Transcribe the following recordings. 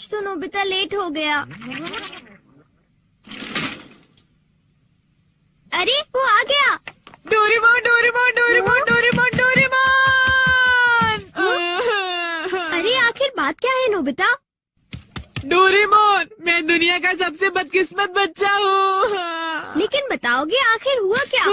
आज तो Nobita late हो गया। अरे वो आ गया। Doraemon Doraemon Doraemon Doraemon Doraemon. अरे आखिर बात क्या है नोबिता? डोरेमोन, मैं दुनिया का सबसे बदकिस्मत बच्चा हूँ। लेकिन बताओगे आखिर हुआ क्या?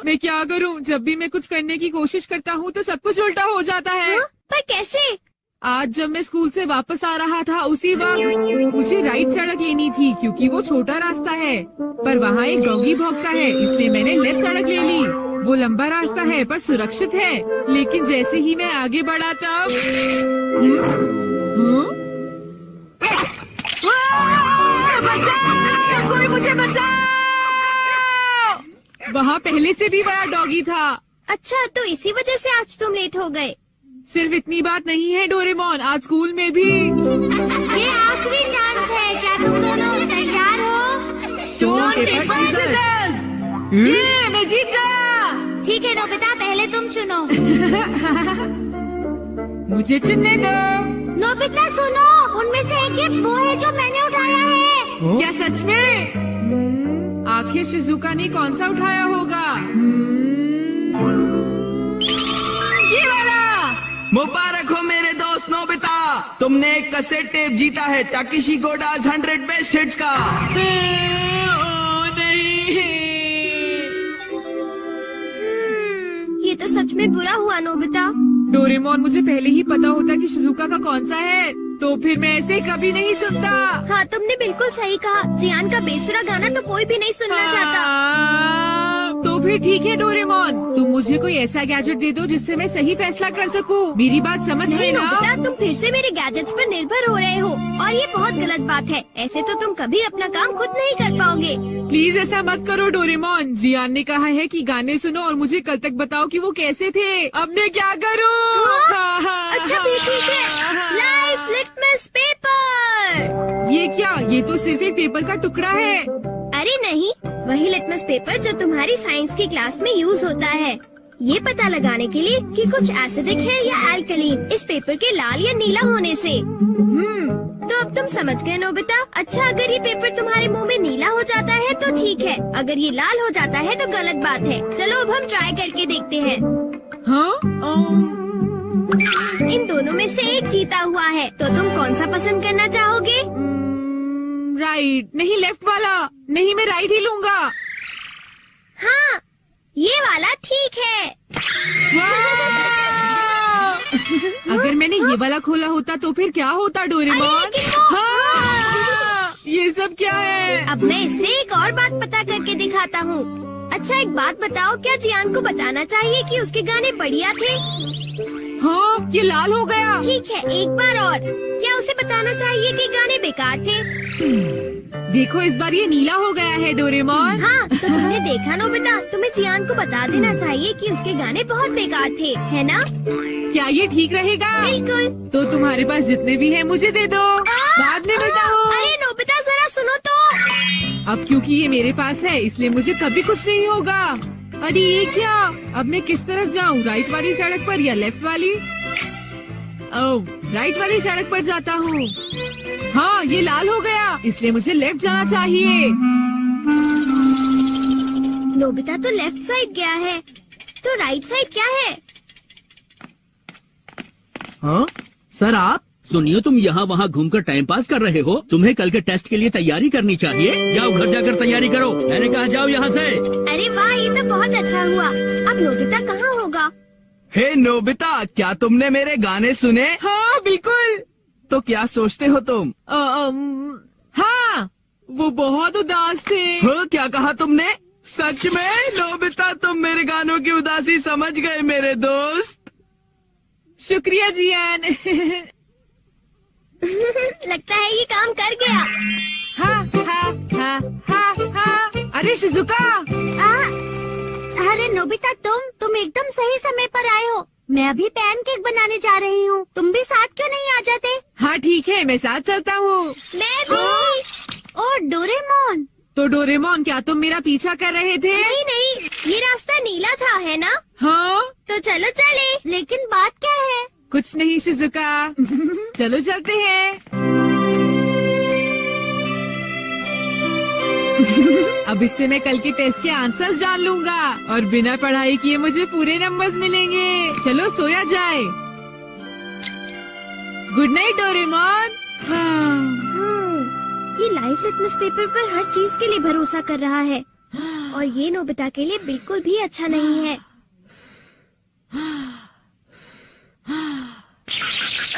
मैं क्या करूँ, जब भी मैं कुछ करने की कोशिश करता हूँ तो सब कुछ उल्टा हो जाता है। पर कैसे? आज जब मैं स्कूल से वापस आ रहा था उसी वक्त मुझे राइट सड़क लेनी थी क्योंकि वो छोटा रास्ता है, पर वहाँ एक डॉगी भौंकता है इसलिए मैंने लेफ्ट सड़क ले ली। वो लंबा रास्ता है पर सुरक्षित है, लेकिन जैसे ही मैं आगे बढ़ा तब बचाओ! कोई मुझे बचाओ! वहाँ पहले से भी बड़ा डॉगी था। अच्छा, तो इसी वजह से आज तुम लेट हो गए। सिर्फ इतनी बात नहीं है डोरेमोन, आज स्कूल में भी ये आखिरी चांस है। क्या तुम दोनों तैयार हो? Stone paper scissors. ये मैं जीत गया। ठीक है नोबिता, पहले तुम चुनो। मुझे चुनने दो। नोबिता सुनो, उनमें से एक गिफ्ट वो है जो मैंने उठाया है। क्या सच में? आखिर शिजुका ने कौन सा उठाया होगा? ये वाला। मुबारक हो मेरे दोस्त नोबिता, तुमने एक कैसेट टेप जीता है टाकेशी गोडाज 100 बेस्ट हिट्स का। ओ नहीं। ये तो सच में बुरा हुआ नोबिता। डोरेमोन, मुझे पहले ही पता होता कि शिजुका का कौन सा है तो फिर मैं ऐसे कभी नहीं सुनता। हाँ, तुमने बिल्कुल सही कहा। जियान का बेसुरा गाना तो कोई भी नहीं सुनना चाहता। तो फिर ठीक है डोरेमोन, तुम मुझे कोई ऐसा गैजेट दे दो जिससे मैं सही फैसला कर सकूं। मेरी बात समझ गई ना? नोबिता, तुम फिर से मेरे गैजेट्स पर निर्भर हो रहे हो और ये बहुत गलत बात है। ऐसे तो तुम कभी अपना काम खुद नहीं कर पाओगे। प्लीज ऐसा मत करो डोरेमोन। जियान ने कहा है कि गाने सुनो और मुझे कल तक बताओ कि वो कैसे थे। अब मैं क्या करूं? अच्छा भी ठीक है। Life litmus paper. ये क्या? ये तो सिर्फ एक पेपर का टुकड़ा है। अरे नहीं, वही लिटमस पेपर जो तुम्हारी साइंस की क्लास में यूज होता है, ये पता लगाने के लिए कि कुछ एसिडिक है या अल्कलीन इस पेपर के लाल या नीला होने से। तो अब तुम समझ गए नोबिता। अच्छा, अगर ये पेपर तुम्हारे मुंह में नीला हो जाता है तो ठीक है, अगर ये लाल हो जाता है तो गलत बात है। चलो अब हम ट्राई करके देखते हैं। हाँ? इन दोनों में से एक जीता हुआ है, तो तुम कौन सा पसंद करना चाहोगे? राइट। नहीं, लेफ्ट वाला। नहीं, मैं राइट ही लूंगा। हाँ, ये वाला ठीक है। अगर मैंने ये वाला खोला होता तो फिर क्या होता डोरेमोन? हाँ! ये सब क्या है? अब मैं इससे एक और बात पता करके दिखाता हूँ। अच्छा, एक बात बताओ, क्या जियान को बताना चाहिए कि उसके गाने बढ़िया थे? हाँ, ये लाल हो गया। ठीक है, एक बार और। क्या उसे बताना चाहिए कि गाने बेकार थे? देखो, इस बार ये नीला हो गया है डोरेमोन। हाँ, तो तुमने देखा नोबिता, तुम्हें जियान को बता देना चाहिए कि उसके गाने बहुत बेकार थे, है ना? क्या ये ठीक रहेगा? बिल्कुल। तो तुम्हारे पास जितने भी हैं मुझे दे दो, बाद में बताओ। अरे नोबिता, जरा सुनो तो। अब क्योंकि ये मेरे पास है इसलिए मुझे कभी कुछ नहीं होगा। अरे ये क्या? अब मैं किस तरफ जाऊँ, राइट वाली सड़क पर या लेफ्ट वाली? ओह, राइट वाली सड़क पर जाता हूँ। हाँ, ये लाल हो गया इसलिए मुझे लेफ्ट जाना चाहिए। नोबिता तो लेफ्ट साइड गया है, तो राइट साइड क्या है? हाँ सर, आप सुनिए, तुम यहाँ वहाँ घूमकर टाइम पास कर रहे हो। तुम्हें कल के टेस्ट के लिए तैयारी करनी चाहिए। जाओ घर जाकर तैयारी करो। मैंने कहा जाओ यहाँ से। अरे वाह, ये तो बहुत अच्छा हुआ। अब नोबिता कहाँ होगा? हे नोबिता, क्या तुमने मेरे गाने सुने? हाँ बिल्कुल। तो क्या सोचते हो तुम? हाँ, वो बहुत उदास थे। हाँ, क्या कहा तुमने? सच में नोबिता, तुम मेरे गानों की उदासी समझ गए मेरे दोस्त। शुक्रिया जियान। लगता है ये काम कर गया। हाँ हाँ हाँ हाँ हाँ। अरे शिजुका। अरे नोबिता, तुम एकदम सही समय पर आए हो। मैं अभी पैनकेक बनाने जा रही हूँ। तुम भी साथ क्यों नहीं आ जाते? हाँ ठीक है, मैं साथ चलता हूँ। मैं भी। और डोरेमोन। तो डोरेमोन, क्या तुम मेरा पीछा कर रहे थे? नहीं, ये रास्ता नीला था, है ना? हाँ। तो चलो चले। लेकिन बात क्या है? कुछ नहीं शिजुका। चलो चलते हैं। अब इससे मैं कल के टेस्ट के आंसर्स जान लूंगा और बिना पढ़ाई किए मुझे पूरे नंबर्स मिलेंगे। चलो सोया जाए। Good night Doraemon. ये लाइफ लिटमस पेपर पर हर चीज के लिए भरोसा कर रहा है और ये नोबिता के लिए बिल्कुल भी अच्छा नहीं है।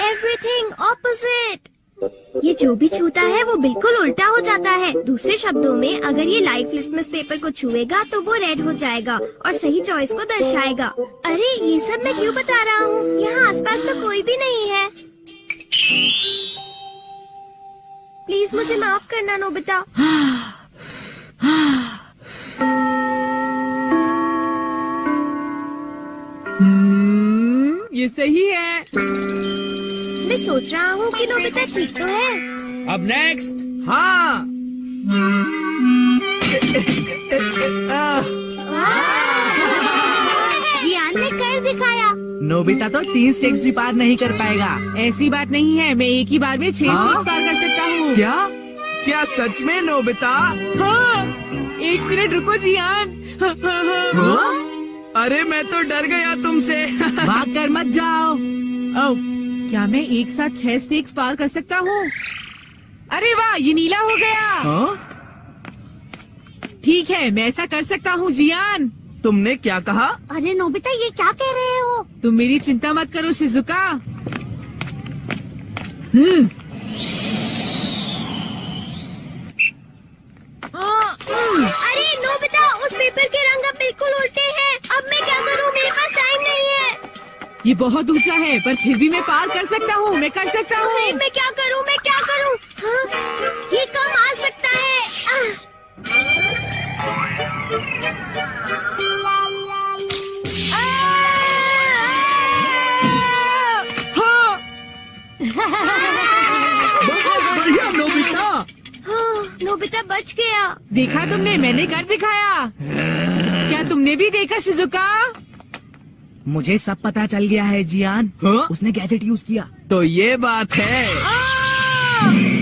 Everything opposite. ये जो भी छूता है वो बिल्कुल उल्टा हो जाता है। दूसरे शब्दों में अगर ये लाइफ लिटमस पेपर को छुएगा तो वो रेड हो जाएगा और सही चॉइस को दर्शाएगा। अरे ये सब मैं क्यों बता रहा हूँ? यहाँ आसपास तो कोई भी नहीं है। प्लीज मुझे माफ करना नोबिता। ये सही है। मैं सोच रहा हूँ कि नोबिता ठीक तो है। अब नेक्स्ट। हाँ। जियान ने कर दिखाया। नोबिता तो 3 स्टेक्स भी पार नहीं कर पाएगा। ऐसी बात नहीं है, मैं एक ही बार में 6 स्टेप्स पार कर सकता हूँ। क्या? क्या सच में नोबिता? हाँ, 1 मिनट रुको जियान। अरे मैं तो डर गया तुमसे। भाग कर मत जाओ। ओह, क्या मैं एक साथ 6 स्टेक्स पार कर सकता हूँ? अरे वाह, ये नीला हो गया। हाँ? ठीक है, मैं ऐसा कर सकता हूँ जियान। तुमने क्या कहा? अरे नोबिता ये क्या कह रहे हो? तुम मेरी चिंता मत करो शिजुका। अरे नोबिता उस पेपर के रंग अब बिल्कुल उल्टे हैं। अब मैं क्या करूँ? मेरे पास टाइम नहीं है। ये बहुत ऊंचा है पर फिर भी मैं पार कर सकता हूँ। मैं कर सकता हूँ। अरे मैं क्या करूँ? मैं क्या करूँ? हाँ, ये कम आ सकता है। हाँ, बढ़िया नोबिता। हाँ, नोबिता बच गया। देखा तुमने, मैंने कर दिखाया। क्या तुमने भी देखा शिजुका? मुझे सब पता चल गया है जियान। हाँ? उसने गैजेट यूज किया। तो ये बात है।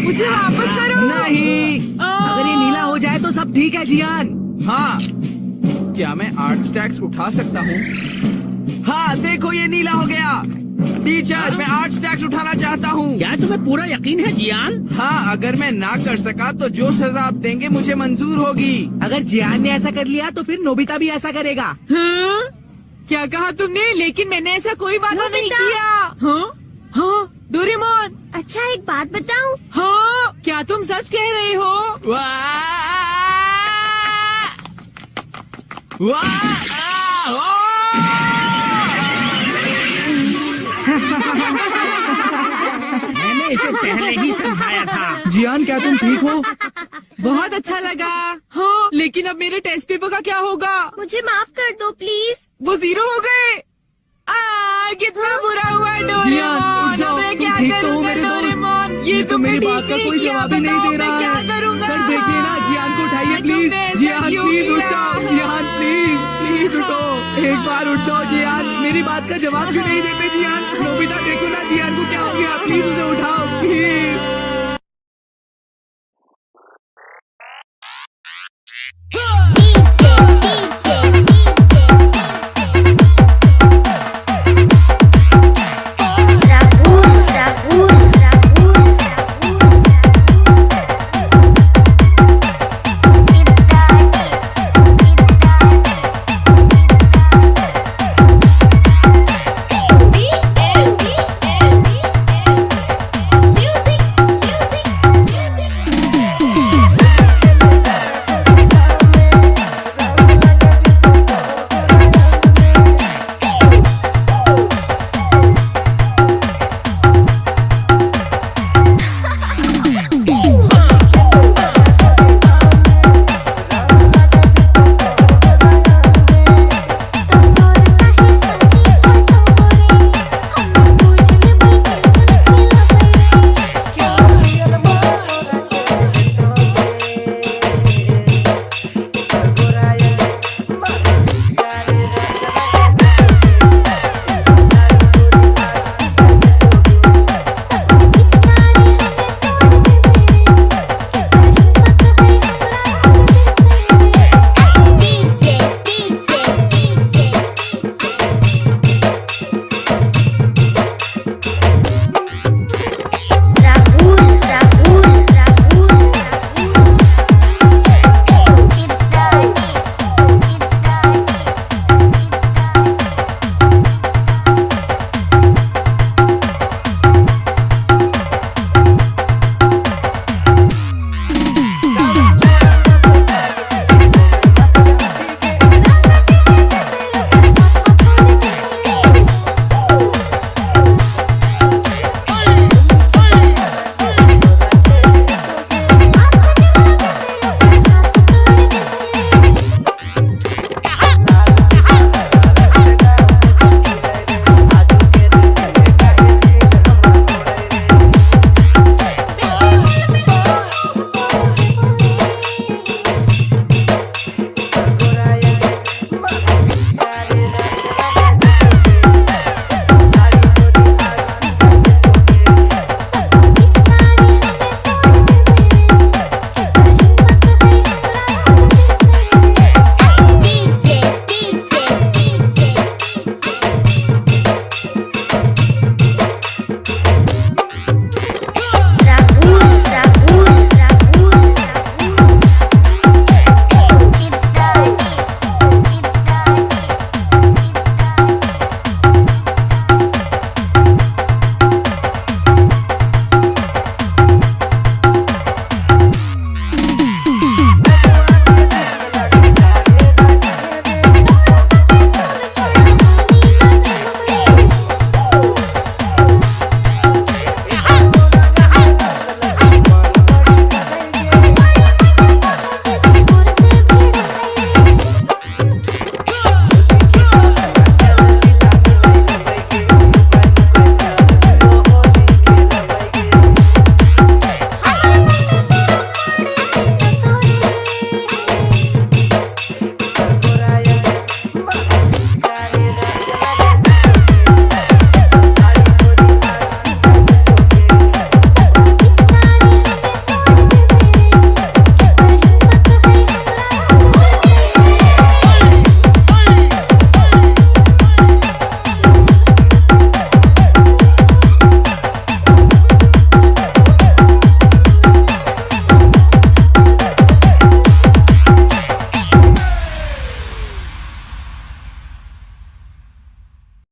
मुझे वापस करो। नहीं। अगर ये नीला हो जाए तो सब ठीक है जियान। हाँ। क्या मैं 8 स्टैक्स उठा सकता हूँ? हाँ देखो ये नीला हो गया। टीचर मैं 8 स्टैक्स उठाना चाहता हूँ। क्या तुम्हें पूरा यकीन है जियान? हाँ अगर मैं ना कर सका तो जो सजा आप देंगे मुझे मंजूर होगी। अगर जियान ने ऐसा कर लिया तो फिर नोबिता भी ऐसा करेगा। हाँ? क्या कहा तुमने? लेकिन मैंने ऐसा कोई वादा नहीं नोबिता। किया। हाँ? हाँ? डोरेमोन। अच्छा एक बात बताऊँ? हाँ? क्या तुम सच कह रहे हो? वाह! वाह! मैंने इसे पहले ही समझाया था। जियान क्या तुम ठीक हो? बहुत अच्छा लगा। हाँ, लेकिन अब मेरे टेस्ट पेपर का क्या होगा? मुझे माफ कर दो प्लीज। वो 0 हो गए। कितना बुरा हुआ जियान, डोरेमोन। उठ जाओ, अब मैं तुम क्या ठीक तो हो करूँगा मेरे दोस्त? डोरेमोन? ये तो मेरी तुमने बात का ठीक कोई किया, जवाब ही नहीं बताओ दे मैं रहा क्या है। करूँगा? सर देखिए ना, जियान को उठाइए प्लीज। तुमने ऐसा जियान क्यों प्लीज उठ किया? जाओ। जियान प्लीज प्लीज उठो। एक बार उठ जाओ जियान। मेरी बात का जवाब क्यों नहीं देते जियान? नोबिता देखो ना जियान को क्या हो गया। प्लीज उसे उठा